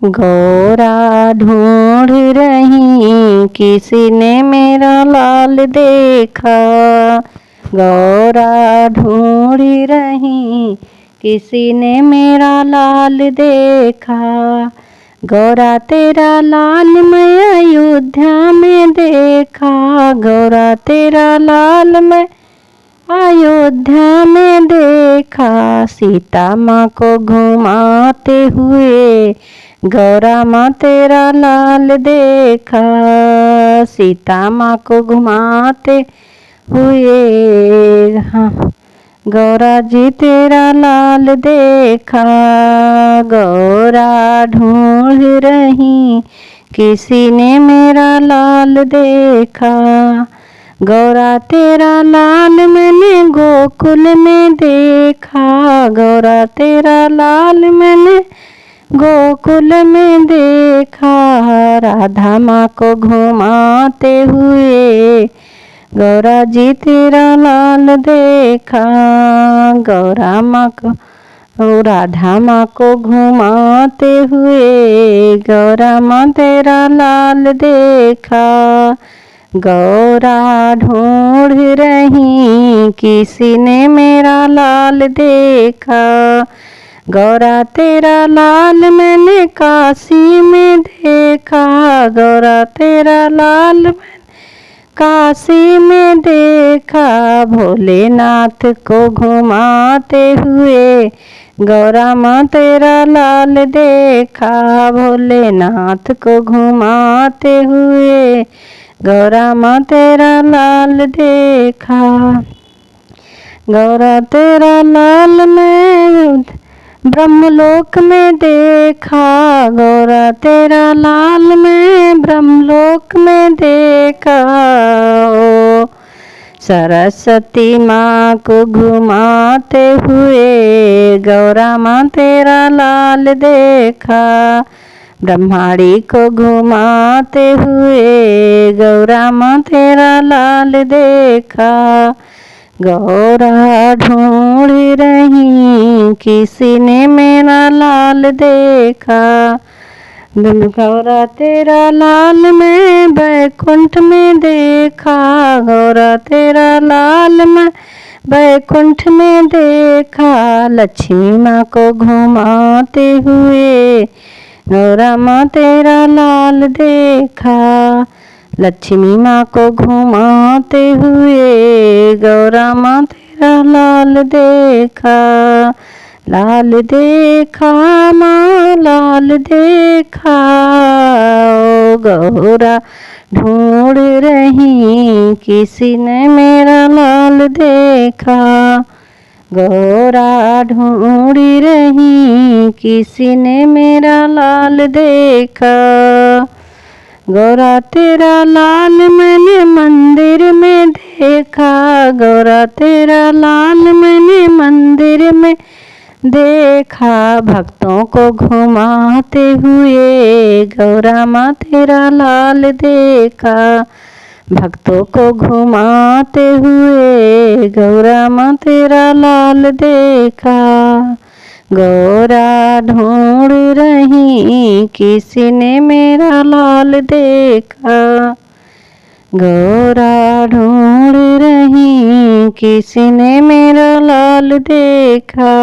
गौरा ढूंढ रही किसी ने मेरा लाल देखा। गौरा ढूंढ रही किसी ने मेरा लाल देखा। गौरा तेरा लाल मैं अयोध्या में देखा। गौरा तेरा लाल मैं अयोध्या में देखा। सीता माँ को घुमाते हुए गौरा माँ तेरा लाल देखा। सीता माँ को घुमाते हुए गौरा जी तेरा लाल देखा। गौरा ढूंढ रही किसी ने मेरा लाल देखा। गौरा तेरा लाल मैंने गोकुल में देखा। गौरा तेरा लाल मैंने गोकुल में देखा। राधा माँ को घुमाते हुए गौरा जी तेरा लाल देखा। गौरा माँ को राधा माँ को घुमाते हुए गौरा माँ तेरा लाल देखा। गौरा ढूंढ रही किसी ने मेरा लाल देखा। गौरा तेरा लाल मैंने काशी में देखा। गौरा तेरा लाल मैंने काशी में देखा। भोलेनाथ को घुमाते हुए गौरा माँ तेरा लाल देखा। भोलेनाथ को घुमाते हुए गौरा माँ तेरा लाल देखा। गौरा तेरा लाल मैं ब्रह्मलोक में देखा। गौरा तेरा लाल मैं ब्रह्मलोक में देखा। ओ सरस्वती माँ को घुमाते हुए गौरा माँ तेरा लाल देखा। ब्रह्माणी को घुमाते हुए गौरा माँ तेरा लाल देखा। गौरा ढूंढ रही किसी ने मेरा लाल देखा। गौरा तेरा लाल मैं बैकुंठ में देखा। गौरा तेरा लाल मैं बैकुंठ में देखा। लक्ष्मी माँ को घुमाते हुए गौरा माँ तेरा लाल देखा। लक्ष्मी माँ को घुमाते हुए गौरा माँ तेरा लाल देखा। लाल देखा माँ लाल देखा। ओ गौरा ढूंढ रही किसी ने मेरा लाल देखा। गौरा ढूंढ रही किसी ने मेरा लाल देखा। गौरा तेरा लाल मैंने मंदिर में देखा। गौरा तेरा लाल मैंने मंदिर में देखा। भक्तों को घुमाते हुए गौरा माँ तेरा लाल देखा। भक्तों को घुमाते हुए गौरा माँ तेरा लाल देखा। गौरा ढूंढ रही किसी ने मेरा लाल देखा। गौरा ढूंढ रही किसी ने मेरा लाल देखा।